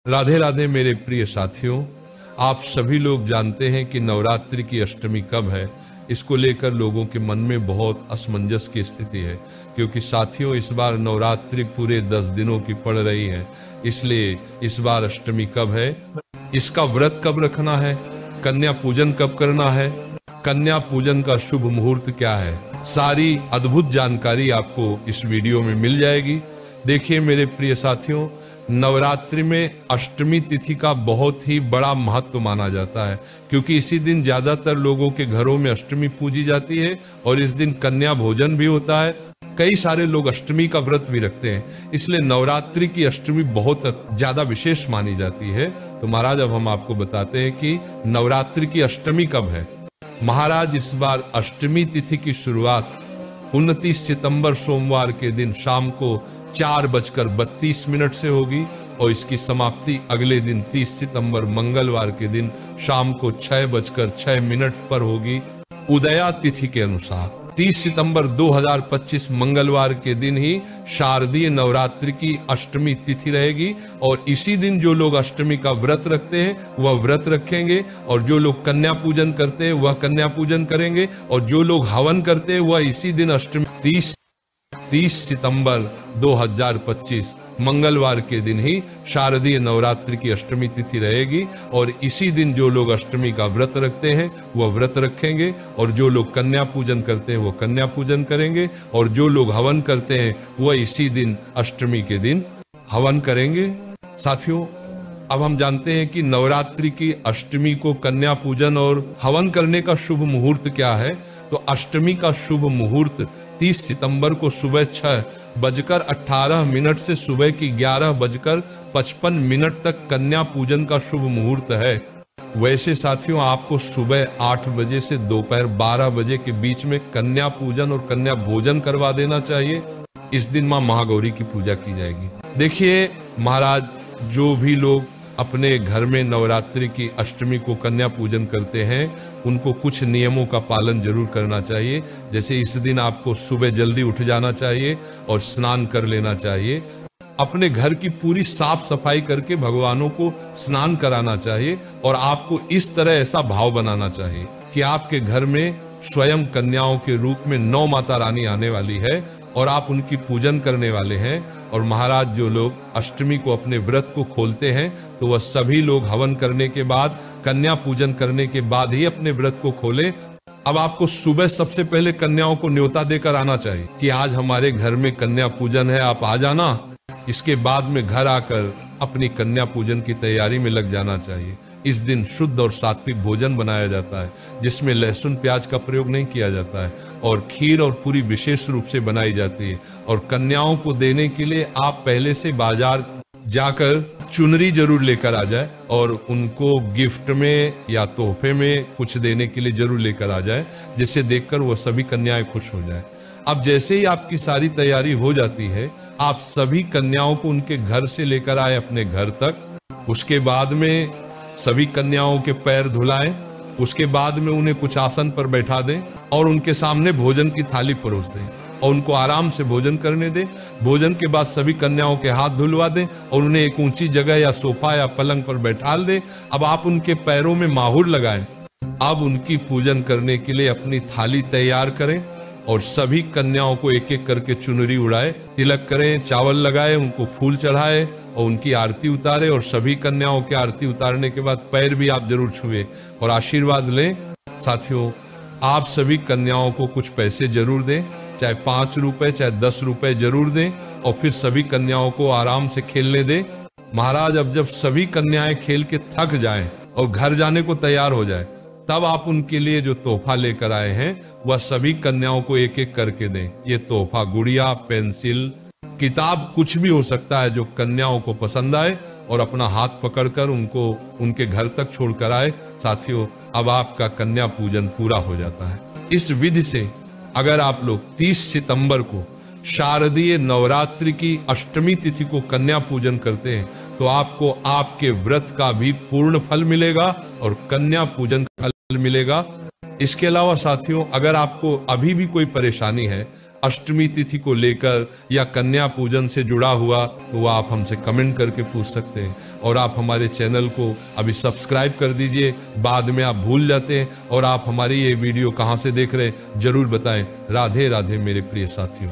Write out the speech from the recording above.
राधे राधे मेरे प्रिय साथियों, आप सभी लोग जानते हैं कि नवरात्रि की अष्टमी कब है। इसको लेकर लोगों के मन में बहुत असमंजस की स्थिति है, क्योंकि साथियों इस बार नवरात्रि पूरे 10 दिनों की पड़ रही है। इसलिए इस बार अष्टमी कब है, इसका व्रत कब रखना है, कन्या पूजन कब करना है, कन्या पूजन का शुभ मुहूर्त क्या है, सारी अद्भुत जानकारी आपको इस वीडियो में मिल जाएगी। देखिए मेरे प्रिय साथियों, नवरात्रि में अष्टमी तिथि का बहुत ही बड़ा महत्व माना जाता है, क्योंकि इसी दिन ज्यादातर लोगों के घरों में अष्टमी पूजी जाती है और इस दिन कन्या भोजन भी होता है। कई सारे लोग अष्टमी का व्रत भी रखते हैं, इसलिए नवरात्रि की अष्टमी बहुत ज्यादा विशेष मानी जाती है। तो महाराज अब हम आपको बताते हैं कि नवरात्रि की अष्टमी कब है। महाराज इस बार अष्टमी तिथि की शुरुआत 29 सितंबर सोमवार के दिन शाम को 4:32 से होगी और इसकी समाप्ति अगले दिन 30 सितंबर मंगलवार के दिन शाम को 6:06 पर होगी उदया तिथि के अनुसार। 30 सितंबर 2025 मंगलवार के दिन ही शारदीय नवरात्रि की अष्टमी तिथि रहेगी और इसी दिन जो लोग अष्टमी का व्रत रखते हैं वह व्रत रखेंगे और जो लोग कन्या पूजन करते हैं वह कन्या पूजन करेंगे और जो लोग हवन करते हैं वह इसी दिन अष्टमी 30 सितंबर 2025 मंगलवार के दिन ही शारदीय नवरात्रि की अष्टमी तिथि रहेगी और इसी दिन जो लोग अष्टमी का व्रत रखते हैं वह व्रत रखेंगे और जो लोग कन्या पूजन करते हैं वो कन्या पूजन करेंगे और जो लोग हवन करते हैं वह इसी दिन अष्टमी के दिन हवन करेंगे। साथियों, अब हम जानते हैं कि नवरात्रि की अष्टमी को कन्या पूजन और हवन करने का शुभ मुहूर्त क्या है। तो अष्टमी का शुभ मुहूर्त 30 सितंबर को सुबह 6:18 से सुबह की 11:55 तक कन्या पूजन का शुभ मुहूर्त है। वैसे साथियों आपको सुबह 8 बजे से दोपहर 12 बजे के बीच में कन्या पूजन और कन्या भोजन करवा देना चाहिए। इस दिन मां महागौरी की पूजा की जाएगी। देखिए महाराज, जो भी लोग अपने घर में नवरात्रि की अष्टमी को कन्या पूजन करते हैं उनको कुछ नियमों का पालन जरूर करना चाहिए। जैसे इस दिन आपको सुबह जल्दी उठ जाना चाहिए और स्नान कर लेना चाहिए। अपने घर की पूरी साफ सफाई करके भगवानों को स्नान कराना चाहिए और आपको इस तरह ऐसा भाव बनाना चाहिए कि आपके घर में स्वयं कन्याओं के रूप में 9 माता रानी आने वाली है और आप उनकी पूजन करने वाले हैं। और महाराज, जो लोग अष्टमी को अपने व्रत को खोलते हैं तो वह सभी लोग हवन करने के बाद, कन्या पूजन करने के बाद ही अपने व्रत को खोले। अब आपको सुबह सबसे पहले कन्याओं को न्योता देकर आना चाहिए कि आज हमारे घर में कन्या पूजन है, आप आ जाना। इसके बाद में घर आकर अपनी कन्या पूजन की तैयारी में लग जाना चाहिए। इस दिन शुद्ध और सात्विक भोजन बनाया जाता है जिसमें लहसुन प्याज का प्रयोग नहीं किया जाता है और खीर और पूरी विशेष रूप से बनाई जाती है। और कन्याओं को देने के लिए आप पहले से बाजार जाकर चुनरी जरूर लेकर आ जाए और उनको गिफ्ट में या तोहफे में कुछ देने के लिए जरूर लेकर आ जाए, जिसे देखकर वह सभी कन्याएं खुश हो जाए। अब जैसे ही आपकी सारी तैयारी हो जाती है, आप सभी कन्याओं को उनके घर से लेकर आए अपने घर तक। उसके बाद में सभी कन्याओं के पैर धुलाएं, उसके बाद में उन्हें कुछ आसन पर बैठा दें और उनके सामने भोजन की थाली परोस दें और उनको आराम से भोजन करने दें। भोजन के बाद सभी कन्याओं के हाथ धुलवा दें और उन्हें एक ऊंची जगह या सोफा या पलंग पर बैठाल दें। अब आप उनके पैरों में माहुर लगाएं। अब उनकी पूजन करने के लिए अपनी थाली तैयार करें और सभी कन्याओं को एक एक करके चुनरी उड़ाए, तिलक करें, चावल लगाए, उनको फूल चढ़ाए और उनकी आरती उतारे। और सभी कन्याओं की आरती उतारने के बाद पैर भी आप जरूर छुए और आशीर्वाद लें। साथियों, आप सभी कन्याओं को कुछ पैसे जरूर दें, चाहे 5 रुपए चाहे 10 रुपए जरूर दें और फिर सभी कन्याओं को आराम से खेलने दें। महाराज, अब जब सभी कन्याएं खेल के थक जाएं और घर जाने को तैयार हो जाए, तब आप उनके लिए जो तोहफा लेकर आए हैं वह सभी कन्याओं को एक एक करके दें। ये तोहफा गुड़िया, पेंसिल, किताब, कुछ भी हो सकता है जो कन्याओं को पसंद आए और अपना हाथ पकड़कर उनको उनके घर तक छोड़कर आए। साथियों, अब आपका कन्या पूजन पूरा हो जाता है। इस विधि से अगर आप लोग 30 सितंबर को शारदीय नवरात्रि की अष्टमी तिथि को कन्या पूजन करते हैं तो आपको आपके व्रत का भी पूर्ण फल मिलेगा और कन्या पूजन का फल मिलेगा। इसके अलावा साथियों, अगर आपको अभी भी कोई परेशानी है अष्टमी तिथि को लेकर या कन्या पूजन से जुड़ा हुआ, तो आप हमसे कमेंट करके पूछ सकते हैं। और आप हमारे चैनल को अभी सब्सक्राइब कर दीजिए। बाद में आप भूल जाते हैं। और आप हमारी ये वीडियो कहाँ से देख रहे हैं जरूर बताएं। राधे राधे मेरे प्रिय साथियों।